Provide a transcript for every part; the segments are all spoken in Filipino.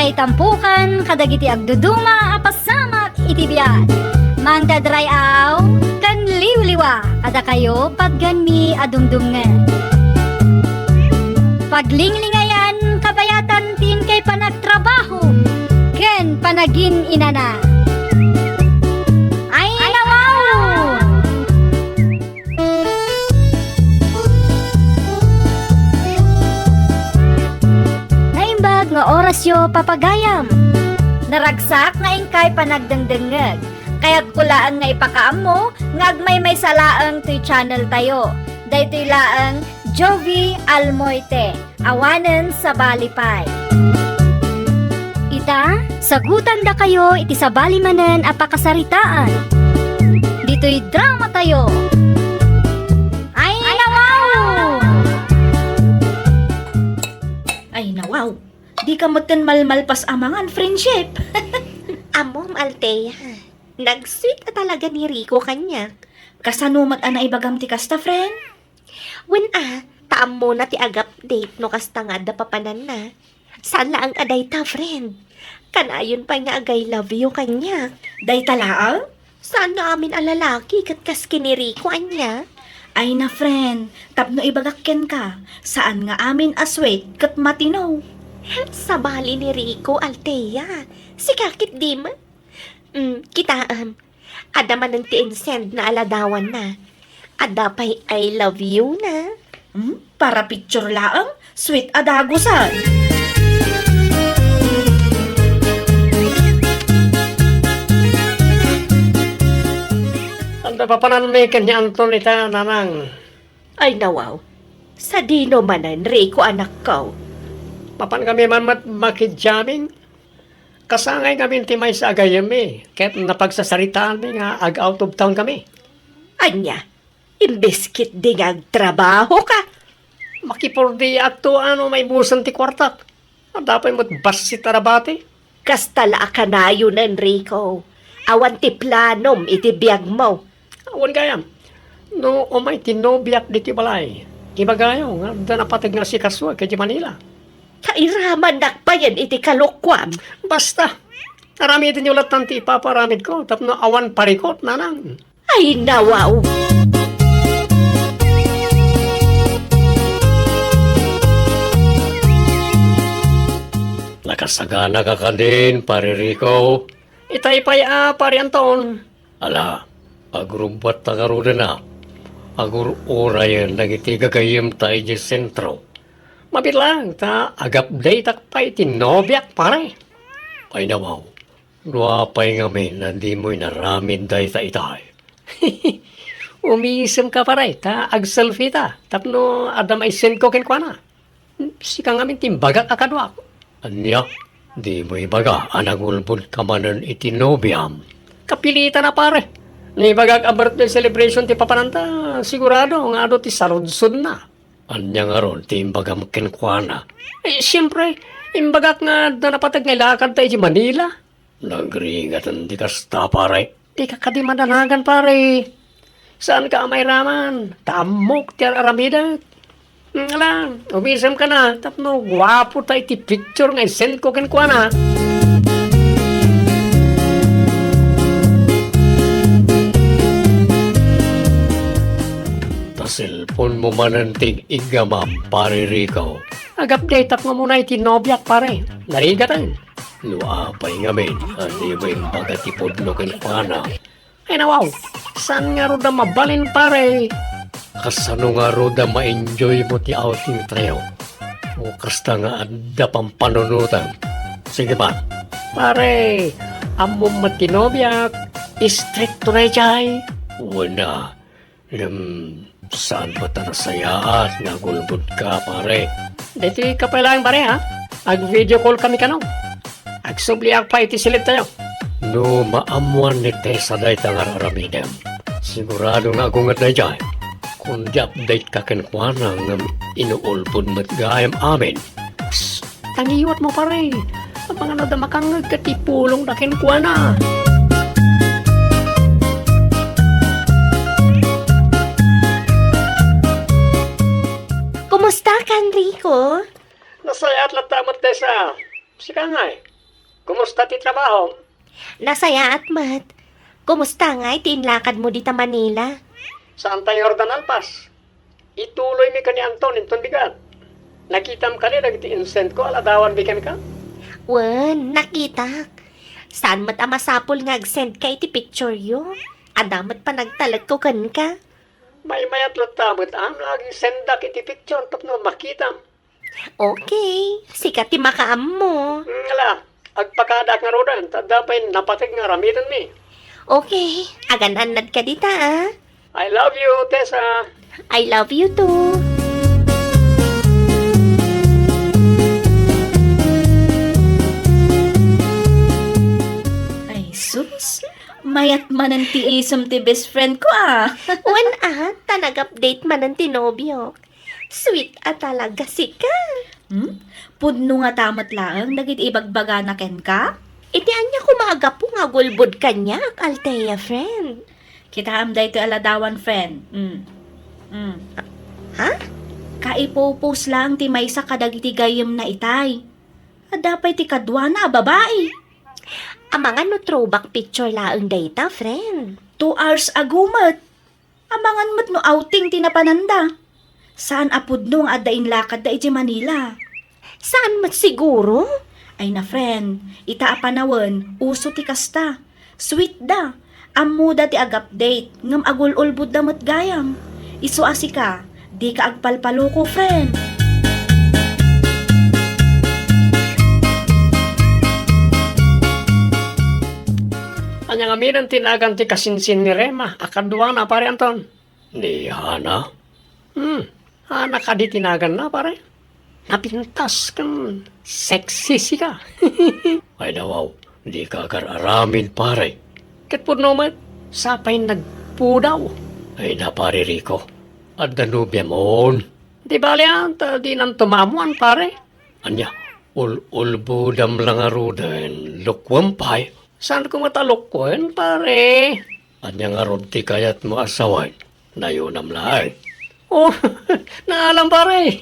Ngay tampukan, kadagiti agduduma, apasamak itibiyat. Mangdadray aw, kan liwliwa, kada kayo pagganmi adumdumngan. Paglinglingayan, kabayatan tin kay panagtrabaho, ken panagin inana. Ay nawaw! Naimbag nga oras yo papagayam. Naragsak nga ingkay panagdengdengeg. Kaya't kulaan nga ipakaam mo, ngagmay may salaang to'y channel tayo. Daytoy laang Jovi Almoite, awanen sa Balipay. Ita, sagutan da kayo iti sa balimanen apakasaritaan. Dito'y drama tayo. Ay nawaw! Ay nawaw, di ka matan malmalpas amangan friendship. Amom, Altea. Nag-sweet na talaga ni Rico kanya. Kasanumat ana ibagam ti kasta, friend? When taam mo na ti agap date no kasta nga da papanan na. Sana ang aday ta, friend. Kanayon pa nga agay love you kanya. Day talaang? Sana amin alalaki kat kaski ni Rico anya. Ay na, friend, tapno ibagakken ka. Saan nga amin aswait kat matinaw? Sa bali ni Rico, Altea. Si kakit di man. Kita, ada man ang ti-send na aladawan na. Ada pa'y I love you na. Para picture laang, sweet adagusan. Anda pa pananay kanya Anton ita nanang. Ay nawaw. Sa dino manan, Rico anak ko. Papan kami man makidjaming. Kasangay kami timay sa agayami. Kahit napagsasaritaan mi nga out of town kami. Anya, imbeskit di nga trabaho ka. Makipurdi ato may busan ti kwartak. Dapat mo't bas si tarabati. Kastala ka na yun, Enrico. Awan ti planom iti biyag mo. Awan gayam. No, umay tinobiyak di ti balay. Ibagayo nga, da napatag nga si Kaswa kay Manila. Kairaman nakpayan iti kalukwam. Basta, narami din yung latan ti ipaparamid ko. Tapno awan parikot, nanang. Ay nawaw. Nakasagana ka ka din, pare Rico. Itay-pay pare Anton. Ala, agrubat tagaro na. Agur orayan nagiti gagayim tayo di sentro. Mabilang ta agap day takpay tinobyak pare. Ay nawaw, luapay ngamin na di mo'y naramid day ta itay. Umiisip ka pare, ta ag-selfie ta. Tapno adam ay send ko kinkwana. Sika ngamin timbagak akadwak. Anya, di mo'y baga anagulbud ka manan itinobyam. Kapilita na pare. Nibagag ang birthday celebration ti papananta, sigurado nga ado ti sarudsud na. Anya nga ron, ti imbagam kinkwana. Siyempre, imbagak nga napatag nga lakad tayo di Manila. Nagringatan di kasta pare. Di ka kadi madanagan pare. Saan ka may raman? Tamok ti aramidak. Alam, umisam ka na. Tapno, gwapo tayo ti picture nga send ko kinkwana. Cellphone mo manantig igamam, pare Rico. Ag-update ako muna itinobyak, pare. Narigatan. Luapay ngamin, hindi ba yung pagatipod no kinpana? Ay nawaw, saan nga ro na mabalin, pare? Kasano nga ro na ma-enjoy mo ti outing trail? O kasta nga adda pang panunutan. Sige ba? Pare, among matinobyak, strict to na jay. Wala. Saan ba ta nasayaan nga gulbud ka, pare? Dito ka pa lang, pare, ha? Ag-video call kami ka, no? Ag-subliak pa iti silid tayo. No, maamuan ni Tessa dahi tangar aramidem. Sigurado nga kung at na dyan. Kung di-update ka kinkwana ng inuulpod mat gayam amin. Psst, tangiwat mo, pare. Ang mga nadamakang katipulong na kinkwana. Kumusta ka, Enrico? Nasayat lang tamot Tessa. Sika nga eh. Kumusta ti trabaho? Nasaya at mat. Kumusta nga itinlakad mo dita Manila? Saan tayo Jordan Alpas? Ituloy mi ka ni Anton inton bigat. Nakitam ka ni nagiti insent ko aladawan bigan ka? Wen, nakita. Saan mat amasapol nga ag-send ka iti picture yo? Adamat pa nagtalag ko kan ka. May mayat latamot lagi sendak iti picture tapno makitam. Okay, sikat ti makaam mo. Ngala, agpakadak nga rodan, tadapay napatig nga ramidan mi. Okay, agan-anad ka dita ah. I love you, Tessa. I love you too. Ay, sus. Mayat man ang tiisom ti best friend ko ah. Wan tanag-update man ang tinobyo. Sweet at talaga si ka. Pudno nga tamat laang, dagit ibagbaga na ken ka? Iti anya kumaga po nga gulbod kanya, Althea friend. Kita amday to aladawan friend. Ha? Kaipopos lang ti maysa kadagiti gayem na itay. Adapay ti kadwa na babae. Ang mga no throwback picture laang data, friend. 2 hours ago mat. Amangan mat no outing tinapananda. Saan apod no nga adain lakad da iti Manila? Saan mat siguro? Ay na friend, ita apanawan, uso ti kasta. Sweet da. Amuda ti ag-update, ngam agul-ulbud da mat gayam. Isu asika, di ka agpalpalo ko friend. Anyang aminan tinagan ti kasinsin ni Rema, akadwa na pare Anton. Ni Hana? Hana ka di tinagan na pare. Napintas kan sexy si ka. Ay nawaw, di ka kararamin pare. Kat po naman, sapay nagpudaw. Ay na pare Rico, at danubya mon. Di bali anta, di nang tumamuan pare. Anya, ulbudam lang arudan, lukwampay. Saan ko matalokwen, pare? Anya nga ron ti kayat mo asawan, nayunam lahay. Oh, naalam pare.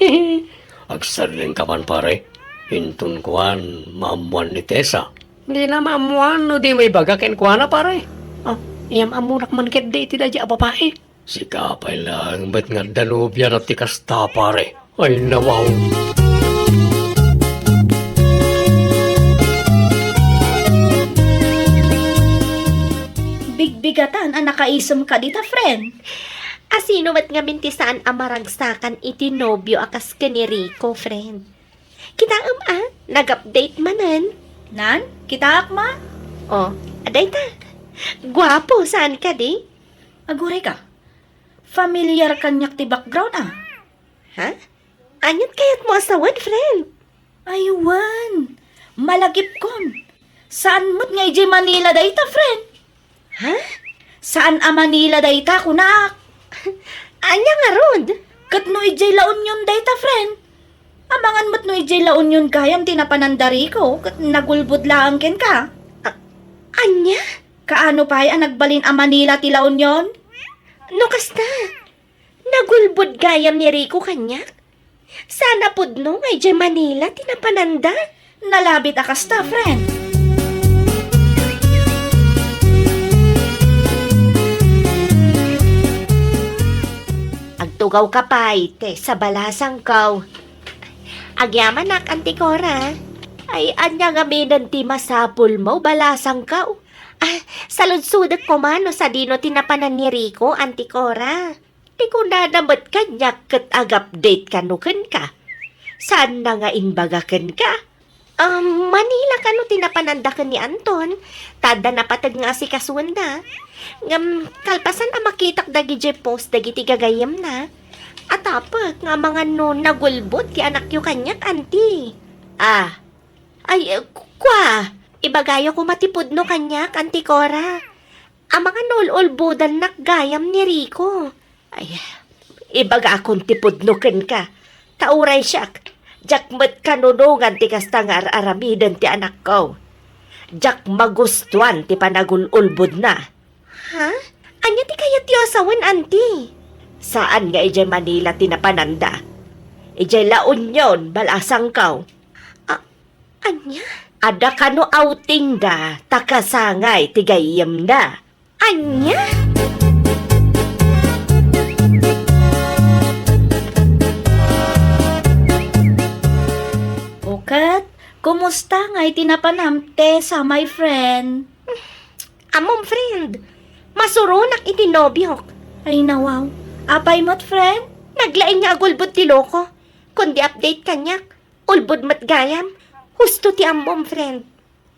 Agsadling ka man pare, hintun kuhan mamuan ni Tessa. Hindi na mamuan, no di may bagakin kuhan na pare. Oh, iyam amunak man ket di ti dadya babae. Sikapay lang, ba't nga danubya na ti kasta pare? Ay nawaw. Bigbigatan ang nakaisom ka dita friend. Asino mat nga mintisaan amaragsakan iti nobyo akas ka ni Rico, friend. Kita nag-update manan. Nan, kita akma? Oh, aday ta. Gwapo, saan ka di? Agure ka. Familiar kanyak ti background ah. Ha? Anyat kayat mo asawan, friend? Aywan, malagip kon. Saan mo't nga iji Manila dayta friend? Ha? Saan a Manila dayta kunak? Anya nga rod? Kat no ijay La Union dayta friend. Amangan mo't no ijay La Union kayam tinapanandari ko kat nagulbud laang ken ka. Anya? Kaano pa'y ang nagbalin a Manila ti La Union? No kasta? Nagulbod gayam ni Rico kanyak? Sana pudno ngay dyan Manila tinapananda? Nalabit akasta friend. Agtugaw ka pa, ite, sa balasang kaw. Agyaman nak, Antikora. Ay, anya nga minan ti masapul mo, balasang kaw. Salud-sudak ko man, no, sa dino tinapanan ni Rico, Antikora. Di ko nadamot kanyak kat ag-update kanukan ka. Saan na nga inbagakan ka? Manila ka no tinapananda ka ni Anton. Tada napatag nga si Kasunda. Ngam kalpasan ang makitak dagi je post dagi tigagayam na. At apak nga mga no nagulbot ti anak yu kanyak anti. Kwa. Ibagayo ko matipod no kanyak anti Cora. Ang mga nululbudan nakgayam ni Rico. Ay, ibaga akong tipod no ken ka. Tauray siyak. Jak kanunungan ti kasta nga aramidan ti anak ko. Jak magustuhan ti panagululbod na. Ha? Anya ti kayat ti asawan, anti? Saan nga ijay Manila tinapananda? Ijay La Union, balasang kaw. Anya? Ada ka no outing da, takasangay tigayam da. Anya? Ukat, kumusta nga'y tinapanam Tessa, my friend? Amom friend, masurunak iti nobyok. Ay nawaw, apay mo't friend? Naglaing nga agulbod ti loko. Kundi update kanyak, ulbod mat gayam. Husto ti amom friend.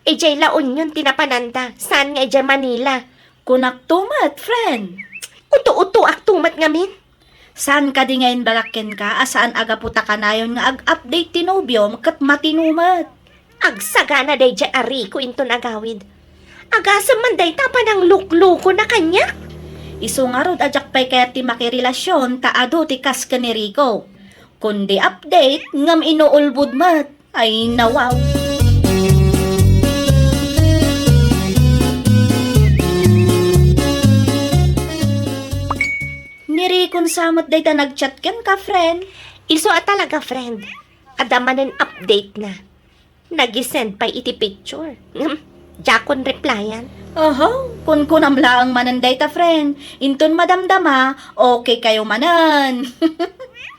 Ejay laon yun tinapananda. Saan nga ejay Manila? Kunak tumat, friend. Uto-uto ak tumat ngamin. Saan ka di ngayon balakin ka? Asaan aga puta ka na yun nga ag-update tinobyo, kat matinumat. Agsagana day jay ari ko into nagawid. Agasam man day tapa ng lukluko na kanya. Isu nga rod ajak pay kaya ti makirelasyon taado ti kas ka ni Rico. Kundi update ngam inuulbud mat. Ay nawaw. Nirikon samot day ta nagchat ken ka, friend. Iso talaga friend. Adamanan update na. Nagisend pa iti picture. Jakon replyan. Oho, kun kunamlaang mananday ta, friend. Inton madamdama, okay kayo manan.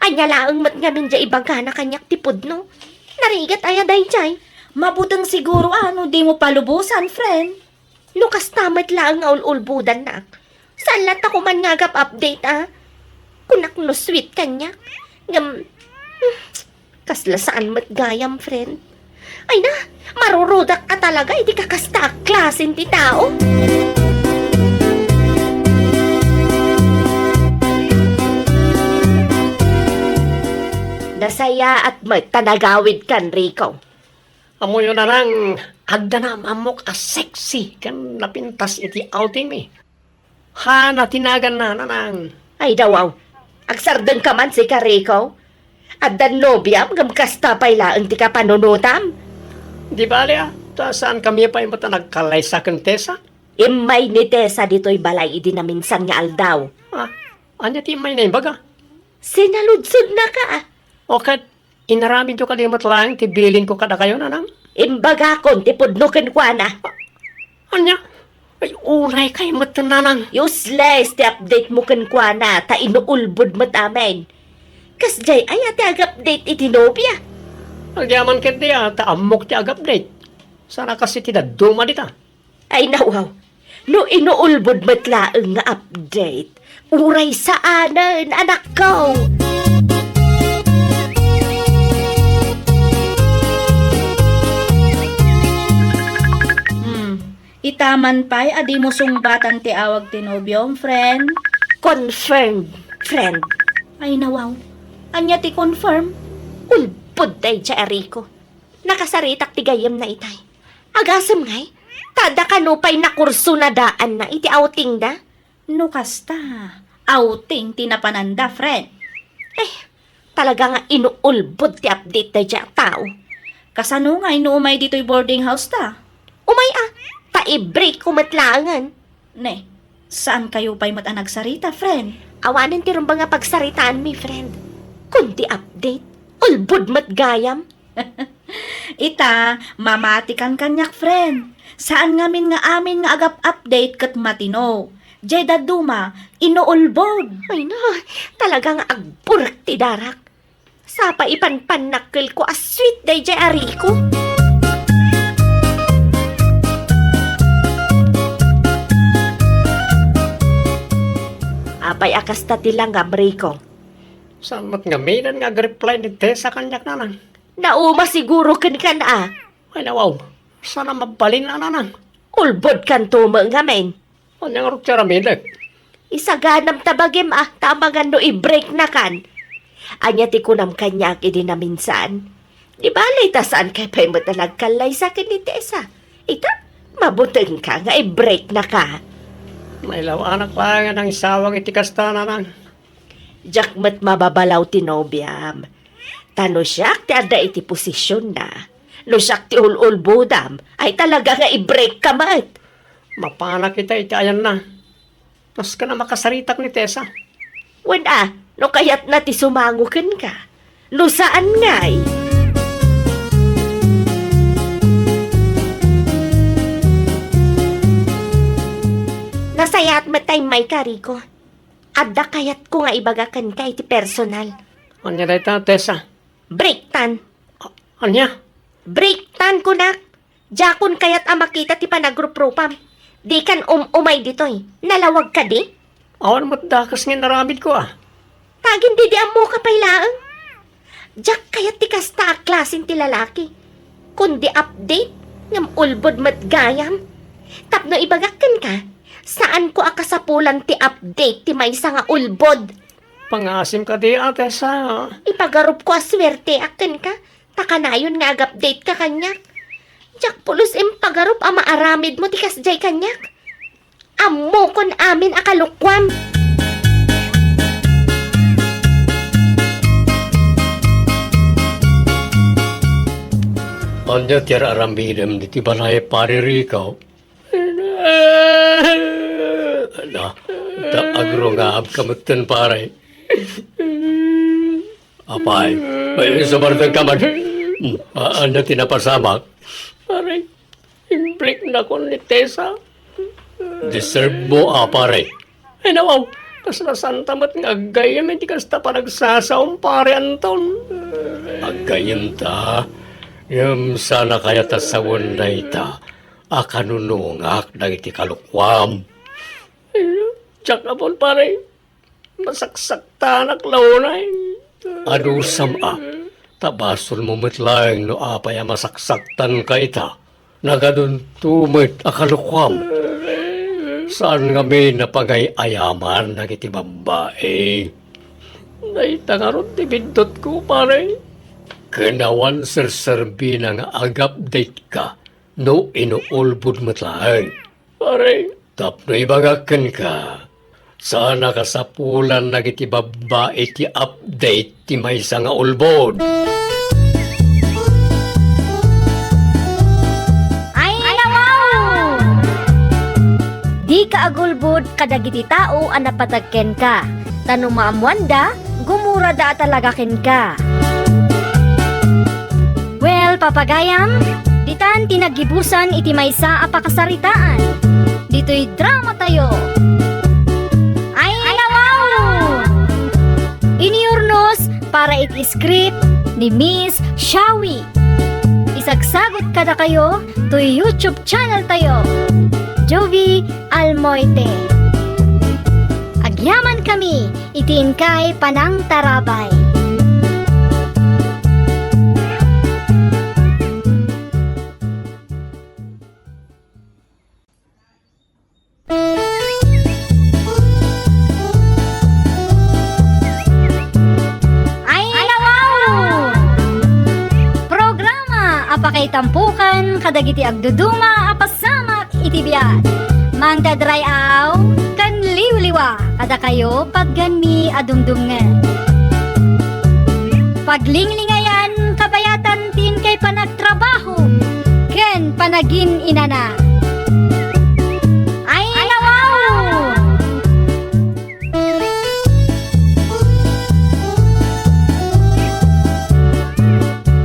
Anya laang mat ngamin jay ibaga na kanyak tipod no. Narigat aya day jay. Mabutang siguro ano, di mo palubusan, friend. Lukas tamat lang nga ululbudan na. Saan lat ako man ngagap update Kunak no sweet kanya. Ngam, kaslasaan mat gayam friend. Ay na, marurudak ka talaga, hindi ka kasta klasin ti tao. Nasaya at magtanagawid kan, Rico. Amo yun na lang, agda na amok a sexy kan napintas iti outing mi. Ha, natinagan na nanang. Ay dawaw, agsardan ka man si ka, Rico. At dan nobyam, gamkasta pay laang ti ka panunutam. Di bali ta saan kami pa yung mata nagkalay sa kentesa? Imay ni Tessa dito'y balay idi na minsan nga aldaw. Anya ti may na baga? Sinaludsod na ka. Okay, inaramin ko kalimot lang, tibilin ko kada kayo nanang. Imbaga kon ti pudnukin kwa na. Anya? Ay, uray kay mata nanang. Useless ti update mo kan kwa na, ta inuulbod mo amin. Kasjay ay ati ag-update iti nobya. Agyaman ket di ta amok ti ag-update. Sana kasi ti daduma dita. Ay nawaw, no inuulbod mo't laang nga update. Uray saanan, anak ko. Itaman pa'y adi mo sungbatan ti awag tinobyong, friend. Confirmed, friend. Ay nawaw, anya ti confirm. Ulbod day siya, Rico. Nakasaritak ti gayam na itay. Agasam ngay, tada kanupay na kurso na daan na iti outing da. No kasta, outing tinapananda, friend. Talaga nga inuulbod ti update day siya tao. Kasano nga inuumay dito'y boarding house ta? Umay ta-i-break kumatlangan. Ne, saan kayo pa'y matanagsarita, friend? Awanan ti rumba nga pagsaritaan mi, friend. Kundi update, ulbod mat gayam. Ita, mamatikan kanyak, friend. Saan ngamin nga amin nga agap update kat matino? Jay daduma, inuulbod. Ay na, talaga nga agburak ti darak. Sapa ipanpanakil ko as sweet day jay ariko. Apay akasta ti langgam, Rico. Saan mat nga may nga reply ni Tessa kanyak nanang. Nauma siguro kan na Ay nawaw, sana mabalin na nanang. Ulbod kan tuma nga men. Anya nga ruptira milik. Isaganam tabagim tamagan no i-break na kan. Anya ti kunam kanyak idi na minsan. Di balay ta saan kay pa'y mo talagkalay sa akin ni Tessa. Ita, mabuteng ka nga i-break na ka. May anak pa nga ng sawang itikasta nanang. Jakmat mababalaw ti nobyam. Tano siyak ti ada iti posisyon na. No siyak ti ululbudam, ay talaga nga i-break ka mat. Mapana kita iti ayan na. Mas ka na makasaritak ni Tessa. Wala, no kayat na ti sumangukin ka. No saan nga'y? Sayat matay may kariko. Adda kayat ko nga ibagakan ka iti personal. Anya day ta, Tessa? Breaktan. Anya? Breaktan ko nak. Jakon kayat makita ti panagrupropam. Di kan umay ditoy. Nalawag ka di? Awan mo't dakas nga naramid ko Tagin di mo ka pailaang. Jak kayat ti kasta klasin ti lalaki. Kundi update ngam ulbod mat gayam. Tapno ibagakan ka. Saan ko akasapulan ti update ti maysa nga ulbod? Pangasim ka di, Tessa. Ipagarup ko aswerte akin ka. Takanayon nga ag-update ka kanyak. Jak pulos pagarup ama aramid mo ti kasjay kanyak. Ammo kon amin akalukwam. Anya tiyara aramidem di ti balay paririkaw. Ala, ta agro nga abkamutan pare. Apay, may sabartang kaman. Anya tinapasamak. Pare, implik na ko ni Tessa. Deserve mo, pare. Ay nawaw, kas nasantamat nga agayam, hindi kas ta panagsasaong pare anton. Agayam ta. Yam sana kaya ta sa wanday ta, akanunungak na iti kalukwam. Tsak na po pare, masaksak ta naklaunay. Ado sama, tabasol mo matlaing no apay masaksaktan ka ita, nagadun tumit akalukwam. Saan nga may napagay-ayaman na iti babae? Naitangarot ti bindot ko pare. Kanawan serserbi na nga ag-update ka, no inuulbud matlaang. Pare, tapno ibagakan ka. Sana kasapulan na iti babae ti update ti maysa nga ulbod. Ay, nawaw! Di ka agulbod kadagiti tao ang napatagken ka. Tanong maamwanda, gumura da talaga ken ka. Well, papagayam, ditan tinagibusan iti maysa a pakasaritaan. Dito'y drama tayo. Ay, nawaw! Iniurnos para iti script ni Miss Shawi. Isagsagot kada kayo to YouTube channel tayo. Jovi Almoite. Agyaman kami, itiin kay Panang Tarabay. Ay, nawaw! Programa apakay tampukan kadagiti agduduma apasamak iti biyan. Mangdadray aw kan liwliwa kada kayo pagganmi adumdungan. Paglinglingayan kabayatan tin kay panagtrabaho ken panagin inana. Ay, nawaw!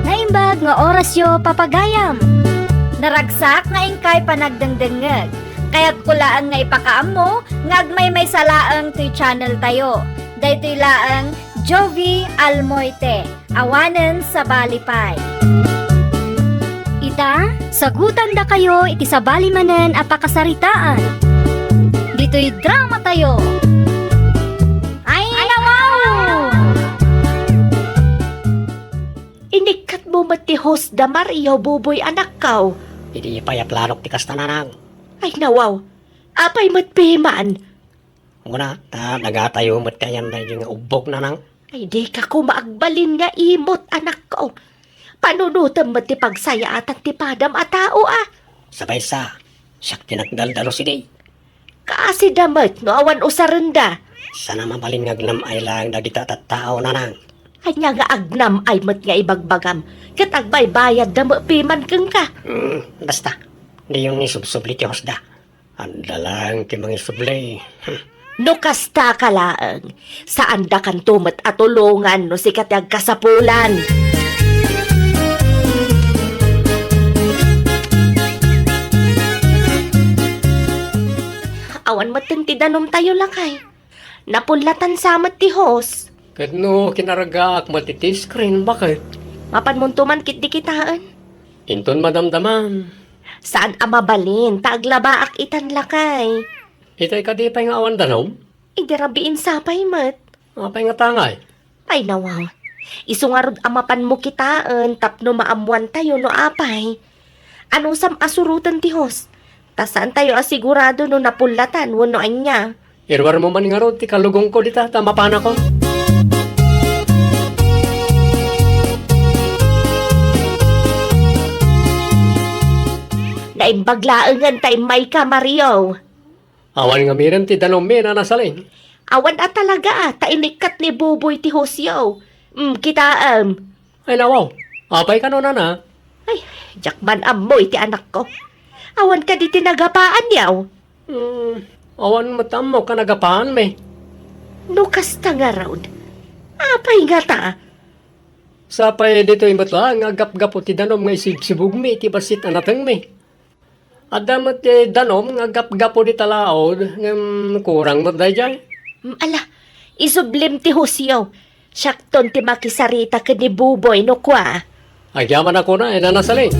Naimbag nga orasyo papagayam. Naragsak nga ingkay panagdengdengeg. Kaya't kulaan nga ipakaam mo, ngagmay may salaang to'y channel tayo. Daytoy laang Jovi Almoite, awanen sa Balipay. Ita, sagutan da kayo iti sa balimanen a pakasaritaan. Dito'y drama tayo. Ay, nawaw! Inikat mo mati host da Mario buboy anak kaw. Hindi payaplarok ti kastananang. Ay nawaw, apay matpiman. Muna, nagatayo mat kayan na yung ubog na nang. Ay di ka ko maagbalin nga imot anak ko. Panunutan mo ti pagsaya at ti padam a tao Sabay sa, siyak tinagdaldalo si Day. Kasi damat no awan usaranda. Sana mabalin ngagnam ay lang dagita tattao na nang. Kanya nga agnam ay mat nga ibagbagam. Katagbay bayad na mapiman kang ka. Basta, hindi yung isubsubli ti hosda. Anda lang ti mga isubli. No kasta ka laang, saan da kan tumat at tulungan no si katag kasapulan. Awan matinti danom tayo lakay. Napulatan samat ti host. Kat no, kinaragaak matiti screen, bakit? Mapan muntuman kit di kitaan. Inton madamdaman. Saan amabalin? Taaglabaak itan lakay. Itay ka di pa nga awan danom? Idirabiin sapay mat. Apay nga tangay. Ay nawaw. Isungarod amapan mo kitaan tapno maamuan tayo no apay. Anong sam asurutan ti host? Tasaan tayo asigurado no napulatan wano anya. Irwar mo man nga ro, ti kalugong ko dita, tamapana ko. Naimbaglaangan tay may ka Mario. Awan nga miran ti danom mi na nasaling. Awan at talaga tainikat ni Buboy ti hosyaw. Kitaam. Ay nawaw, apay ka no na. Ay, jakban amoy ti anak ko. Awan ka di tinagapaan yaw. Awan matam mo ka nagapaan me. Nukas ta nga raw. Apay nga ta. Sapay dito yung batla, nga gap-gapo ti danom nga isigsibug mi, ti basit anatang mi. At damat ti danom nga gap-gapo di talaod, kurang mo dayjay. Ala, isublim ti hosyaw. Syakton ti makisarita ka ni Buboy no kwa. Agyaman ako na, nanasaling.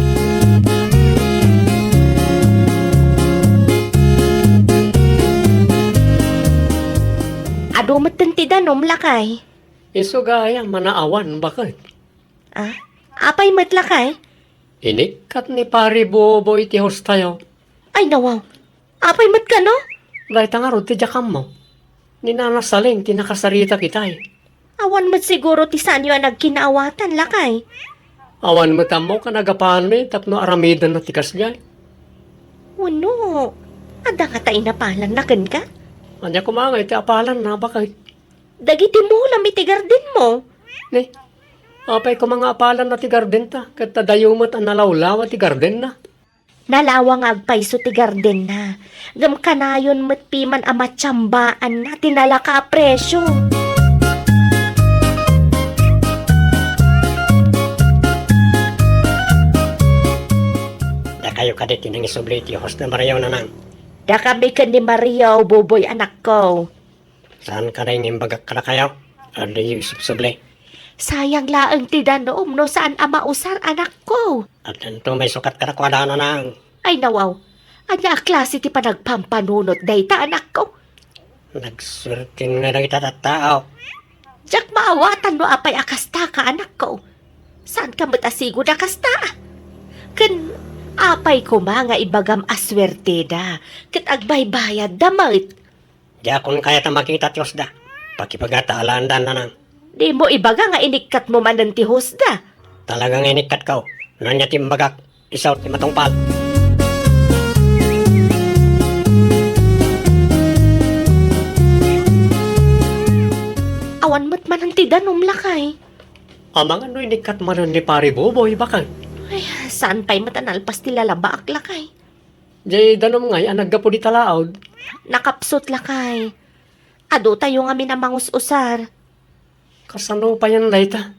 Ado matanti danom lakay. Iso gaya, manaawan, bakit? Ah, apay matlakay? Inikat ni pari Boboy ti host tayo. Ay nawaw. Apay mat ka no? Dahil nga ro, ti jakam mo. Ninanasaling, tinakasarita kitay. Awan mat siguro ti saan yun nagkinaawatan lakay. Awan mo tamo ka nagapaan mi, tapno aramidan na tikas jay. Wano? Ada nga tayo napalan na kan ka? Anya kumangay, ti apalan na, bakit? Dagiti mo lang iti garden mo. Ne, apay ko mga apalan na ti garden ta, kat tadayumot ang nalawlaw ti garden na. Nalawang agpay so ti garden na. Gam kanayon mat piman amatsambaan na tinalaka presyo. Da kayo kadit yung isubli ti host na Mariaw na nang. Da kami ka ni Maria o Buboy anak ko. Saan ka rin yung bagak ka na kayo? Ano yung isubli? Sayang laang ti danom no saan ama usar anak ko. At nito may sukat ka na kwada na nang. Ay nawaw. Anya klase ti panagpampanunot dayta anak ko. Nagsurtin na lang itatao. Jak maawatan no apay akasta ka anak ko. Saan ka matasigo na kasta? Kan apay ko mga ibagam aswerte da. Kat agbaybayad damit. Di akong kaya ta makita tiyos da. Pakipagatalaan na nang. Di mo ibaga nga inikat mo man ng tihos da. Talagang inikat ka. Nanya timbagak. Isaw ti matungpal. Awan mo't man ang tidanom lakay. Amang ano inikat man ni pari Boboy, bakit? Ay, saan pa'y matanalpas nila labaak lakay? Jay danom ngay, ang naggapo di talaod. Nakapsot lakay. Ado tayo nga minamangus-usar. Kasano pa yan layta?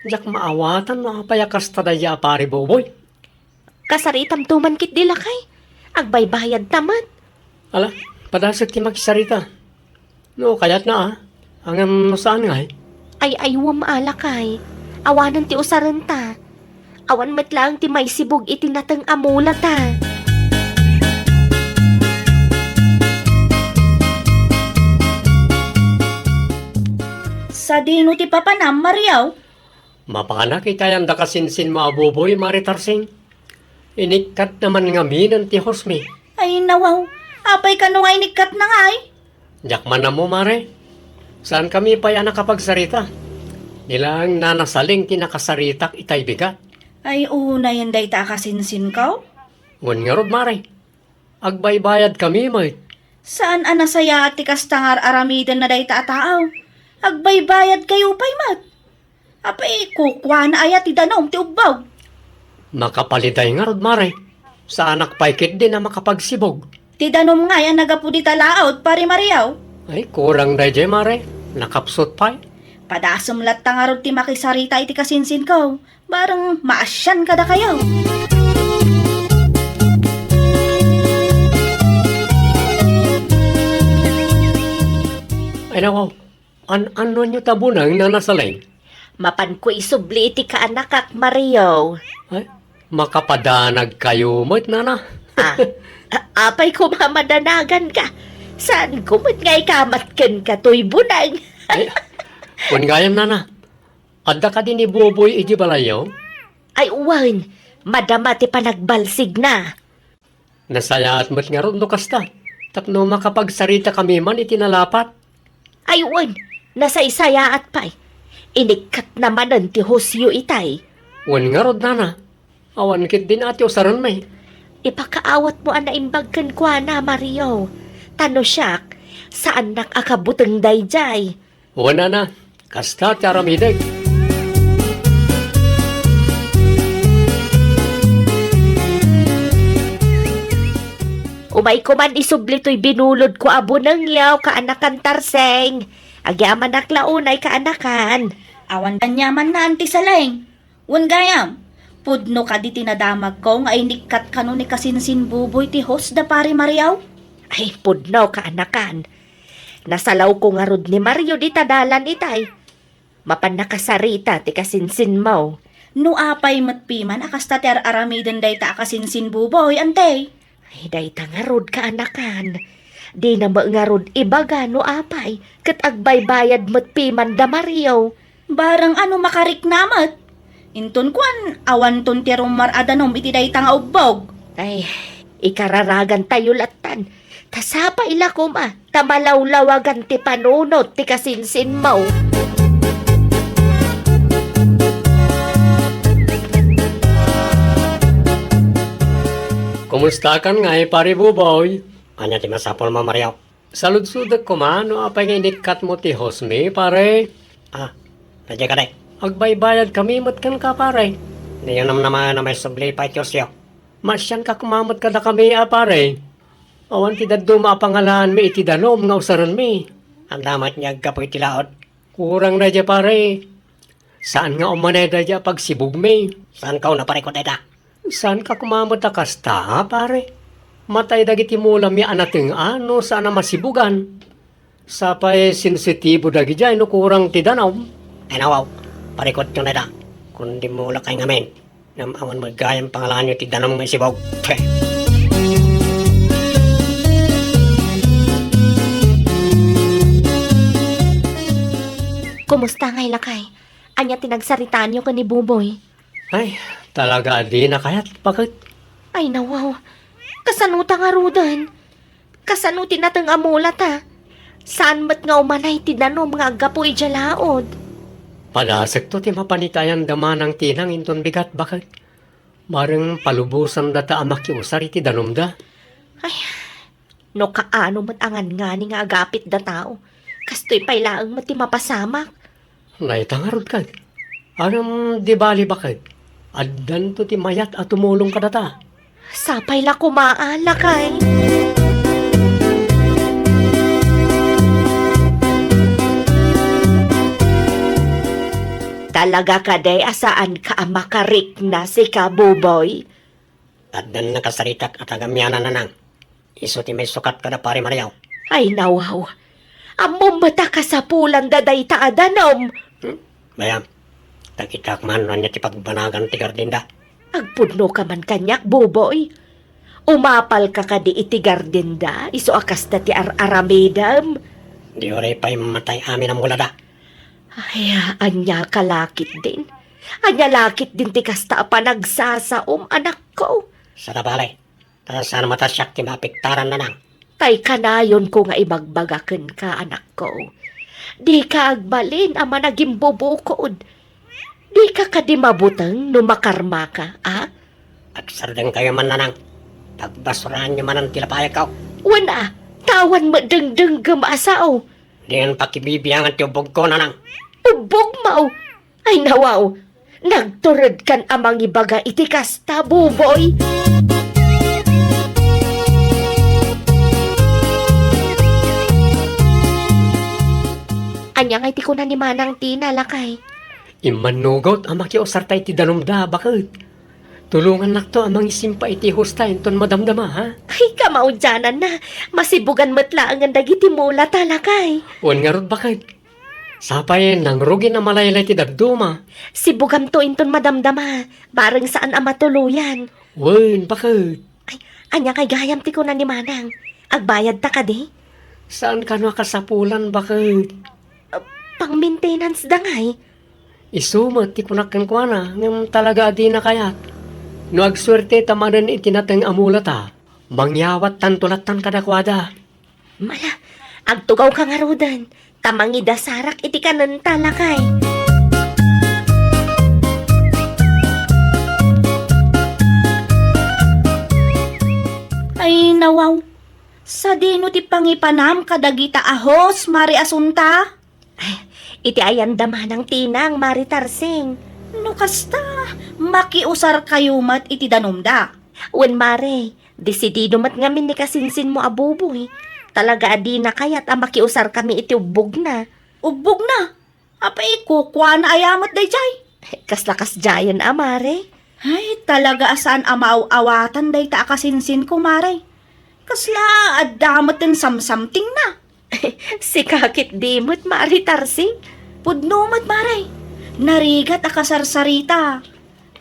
Jak maawatan no payakas tadaya pari Boboy. Kasaritam tuman kit di lakay. Agbaybayad naman. Ala, padasag ti makisarita. No, kayat na Hanggang saan nga Ay aywam alakay. Awanan ti usaran ta. Awan mat lang ti may sibog iti natang amula ta. Sa dino ti papanam, Mariaw? Mapana kita yan da kasinsin mga Boboy, Maritarsing. Inikat naman nga minan ti hosmi. Ay nawaw, apay ka nung ay nikat na nga ay. Jakman na mo, Mare. Saan kami pa yan nakapagsarita? Nilang nanasaling tinakasaritak itay bigat. Ay una yan day ta kasinsin ka? Ngun nga rod, Mare. Agbaybayad kami, mate. Saan anasaya ti kastangar aramidan na day ta taaw? Agbaybayad kayo pa'y mat. Apay kukwa na ayat ti danom ti ubbaw. Makapaliday nga rod, Mare. Sa anak paikit din na makapagsibog. Ti danom nga yan nagapudi talaot, pari Mariaw. Ay, kurang day, Mare. Nakapsot pa. Padasam lat tangarod ti makisarita iti kasinsin ko. Barang maasyan kada kayo. Ay nawaw, ano nyo tabunang na nasaling? Mapan ko isubli iti ka anak kak Mario. Ay, makapadanag kayo mo't nana. Apay ko mamadanagan ka. Saan ko mo't nga ikamatkan ka to'y bunang? Ay, kung gayam nana, adda ka din ni Buboy iji balayaw? Ay uwan, madama ti panagbalsig na. Nasaya at mo't nga ron no kasta. Tapno makapagsarita kami man itinalapat. Ay uwan, nasa isaya at pay. Inikat naman ang ti Hosyo itay. Wan nga rod nana. Awan kit din ati usaran may. Ipakaawat mo ang naimbagkan kwa na, Mario. Tano siyak, saan nakakabutang dayjay? Wan nana, kasta tiaramidag. Umay ko man isubli to'y binulod ko abo ng yaw kaanakan tarseng. Agyaman naklaunay kaanakan. Awan kanyaman na anti saleng. Wan gayam. Pudno ka di tinadamag ko nga inikat kano ni kasinsin buboy ti host da pari Mariaw. Ay, pudno kaanakan. Nasalaw ko nga rod ni Mario di tadalan itay. Mapan nakasarita ti kasinsin mo. No apay matpiman akasta ter aramiden day ta kasinsin buboy ante. Ay, day nga rod kaanakan. Di na nga rod ibaga no apay. Kat agbaybayad matpiman da Mario. Barang ano makarik namat. Inton kwan, awan ton ti rumar adanom iti day ta nga ubbog. Ay, ikararagan tayo latan. Tasapa ila ko ma, tamalawlawagan ti panunot ti kasinsin mo. Kumusta kan nga pare Buboy? Anya ti masapol mo, Mario? Saludsudak ko man, no apay nga inikat mo ti Hosme, pare. Radya ka day. Agbaybayad kami mat kan ka, pare. Niyo naman na may subli pa itiyosyo. Masyan ka kumamot ka na kami, pare. Awan ti daddo maapangalaan mi iti danom nga usaran mi. Ang damat niya kapoy tilaod. Kurang na dya, pare. Saan nga umanay na dya pag sibug mi? Saan ka na pare ko deta? Saan ka kumamot na kasta, pare? Matay dagiti mula mi anating ano, saan na masibugan. Sapay sensitibo dagi dyan, no kurang ti danom. Ay nawaw, pare ko yung deta. Kung di mo lakay ngamin, namawan magayang pangalan niyo ti danong may sibog. Pweh. Kumusta ngay lakay? Anya tinagsaritaan niyo ka ni Buboy? Ay, talaga di na kaya't bakit? Ay nawaw, kasanuta nga rudan. Kasanuti natang amulat ha. Saan mat nga umanay tinanom nga agapo ijalaod? Padasek to ti mapanitayan dama ng tinang inton bigat bakit? Marang palubusan data amak yung usari ti danom da. Ay, no kaano mat angan nga ni nga agapit da tao. Kastoy pailaang mati mapasamak. Naitangarod ka. Anong di bali bakit? Addan to ti mayat at tumulong ka data. Sapay la kumaala kay. Talaga ka day asaan ka makarik na si Kabuboy? At dan nakasaritak at agamyanan na nang. Iso ti may sukat ka na pare Mario. Ay nawaw. Amo mata ka sa pulan daday taadanom. Bayam, takitak man anya ti pagbanagan ti gardinda. Agpudno ka man kanyak, Buboy. Umapal ka di iti gardenda, iso akas na ti aramidam. Di oray pa'y mamatay amin ang mulada. Ay, anya kalakit din. Anya lakit din ti kasta pa nagsasaom, anak ko. Sa tabalay, saan matasyak ti mapiktaran na nang. Tay kanayon ko nga ibagbagaken ka, anak ko. Di ka agbalin ama naging bubukod. Di ka kadimabutang no makarma ka, ah? Agsardeng kayo man na nang. Pagbasurahan niyo man ang tilapaya ka. Wana, tawan mo dengdeng gamasaw. Di yan pakibibiyangan ti ubog ko na nang. Ubog mau. Ay nawaw, nagturod kan amang ibaga iti kasta, Buboy. Anya nga iti ko na ni Manang Tina, lakay. Imanugot amak yung sartay ti danom da bakit? Tulungan nakto amang isimpa iti husta inton madamdama, ha? Ay, kamao dyanan na. Masibugan matla ang dagiti mula talakay. Wan nga rod bakit? Sapay nang rugi na malaylay ti dagduma. Sibugam to inton madamdama. Bareng saan ang matuluyan. Wan, bakit? Anya kay gayam ti ko na ni Manang. Agbayad ta ka di. Saan ka nakasapulan, bakit? Pang maintenance da ngay. Isumat ti kunakan ko na, ngam talaga di na kayat. No agswerte tamanan itinatang amulata, mangyawat tantulatan kadakwada. Mala, agtugaw ka nga rodan. Tamangi da sarak iti kanan talakay. Ay nawaw, sa dino ti pangipanam kadagita ahos, Mari Asunta? Iti ayan daman ng tinang, Maritarsing. No kasta, makiusar kayo mat iti danumda. Wen mare, desidido mat ngamin ni kasinsin mo abuboy. Talaga adi na kaya't ang makiusar kami iti ubog na. Ubog na. Apay kukwa na ayamat dayjay. Kaslakas jayan amare. Ay, talaga asaan amaw-awatan day ta akasinsin ko, Mare. Kasla, adamatin samsamting na. Si kakit dimot, Maritarsing. Pudnumat, Mare. Narigat akasarsarita.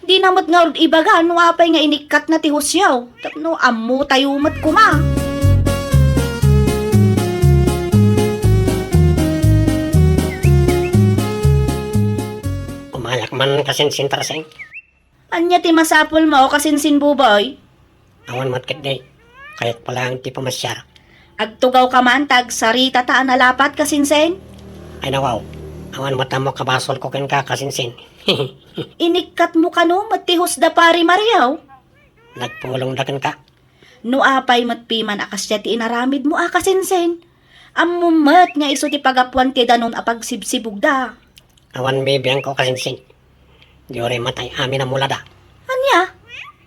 Di namat nga ibaga, no apay nga inikat na tihusyaw. Tapno, amu tayumat kuma. Umayak man kasinsin Tarsing. Anya ti masapul mo kasinsin buboy? Awan matkit day. Kaya't pala ang ti pamasyar. Agtugaw ka man, tag sarita ta analapat kasinsen? Ay nawaw. Awan matamo kabasol ko ken ka kasinsin. Inikat mo ka no, matihus da pari Mariaw. Nagpulong da ken ka. No apay matpiman akasya ti inaramid mo akasinsen. Amumat nga iso ti pagapuan ti danon apagsibsibug da. Awan bibiyang ko kasinsin. Di ore matay amin na mula da. Anya?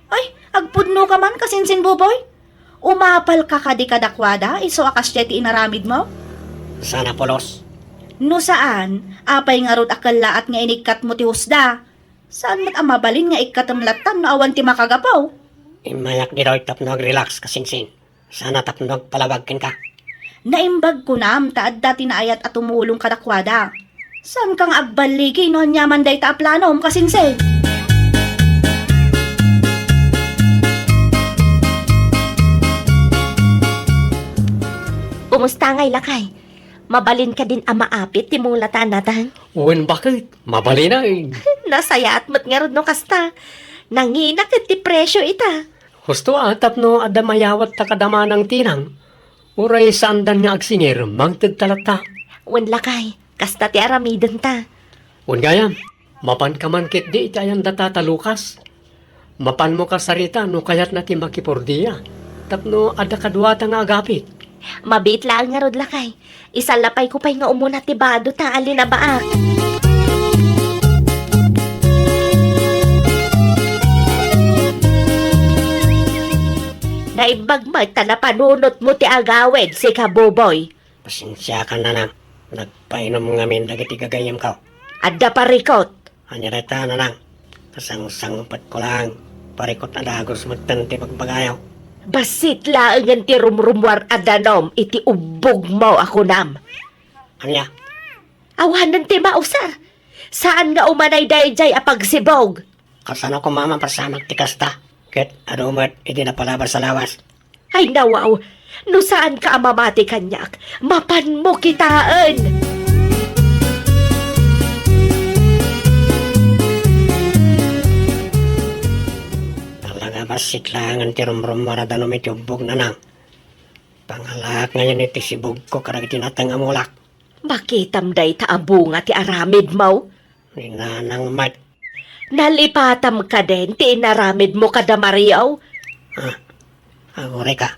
Ay, agpudno ka man kasinsin buboy? Umapal ka kadi kadakwada, iso akasya ti inaramid mo? Sana pulos. No saan, apay nga rod akala at nga inikat mo ti husda. Saan mat amabalin nga ikatamlatan no awan ti makagapaw? Imayak di daw tapnog relax kasinsin. Sana tapnog palawag ken ka. Naimbag ko nam, taad dati na ayat at tumulong kadakwada. Saan kang agbaligi no nyaman day ta planom kasinsin? Kumusta ngay lakay? Mabalin ka din ang maapit ti mong latanatan. Wan, bakit? Mabali na eh. Nasaya at matngarod no kasta. Nanginak at ti presyo ita. Husto atap no adamayawat takadama ng tinang. Uray saan dan nga agsingir, mangtid talata. Wen lakay, kasta ti aramidan ta. Wan gayam, mapan ka man kit di itayan datata Lukas. Mapan mo ka sarita no kayat na ti makipurdiya. Tapno ada kadwata nga agapit. Mabit lang nga rod lakay. Isalapay ko pa'y nga umuna ti bado ta alin na baak. Naibagmag ta na panunot mo ti agawed si Kaboboy. Pasensya ka na nang. Nagpainom ngamin dagiti gagayam ka. Adda parikot. Anyareta na lang. Kasang-sangpat ko lang. Parikot na dagos magtanti pagpagayaw. Basit lang ang ti rumrumwar adanom iti ubog mo ako nam. Anya? Awanan ti mausar. Saan nga umanay dayjay apagsibog? Kasano ko mama pasamag ti kasta. Ket adumat iti na palabar sa lawas. Ay nawaw, no saan ka amamati kanyak? Mapan mo kitaan! Talaga basit lang ang tirumrum maradanom iti ubog na nang. Pangalak ngayon iti sibog ko karag tinatang amulak. Makitam day taabunga ti aramid mo. Ninanang mat. Nalipatam ka din ti inaramid mo kada Mario. Agore ka.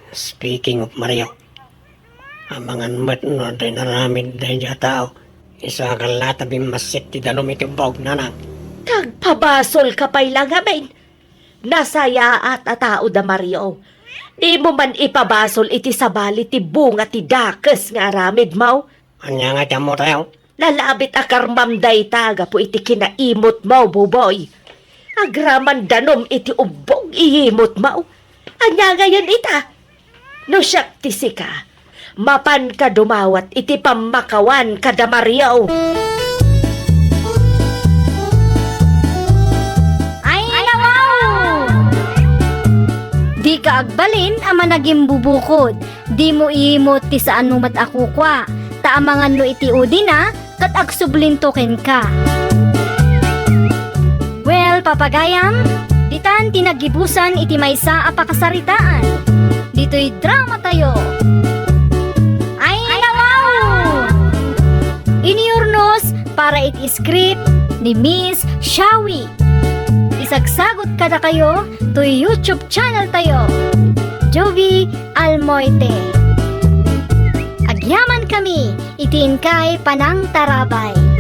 Speaking of Mario. Amangan mat no day naramid day dya tao. Isa ka latabi masit ti danom iti ubog na nang. Kagpabasol ka pa'y lang amin. Nasaya at atao da Mario. Di mo man ipabasol iti sabali ti bunga ti dakes nga aramid mo. Anya nga tiyan mo tayo. Lalabit akarmam day taga po iti kinaimot mo, buboy. Agraman danom iti ubog ihimot mao. Anya ngayon ita. No syakti sika. Mapan ka dumawat iti pamakawan kada Mariaw. Ay, nawaw! Di ka agbalin ama naging bubukod. Di mo iimot ti saan mo mat ako kwa. Taamangan lo iti udi na, kat agsublintoken ka. Well, papagayam, ditan tinagibusan iti maysa a pakasaritaan. Dito'y drama tayo. Ay, nawaw! Iniurnos para iti script ni Miss Shawi. Isagsagot kada kayo to YouTube channel tayo. Jovi Almoite. Agyaman kami, itiin kay Panang Tarabay.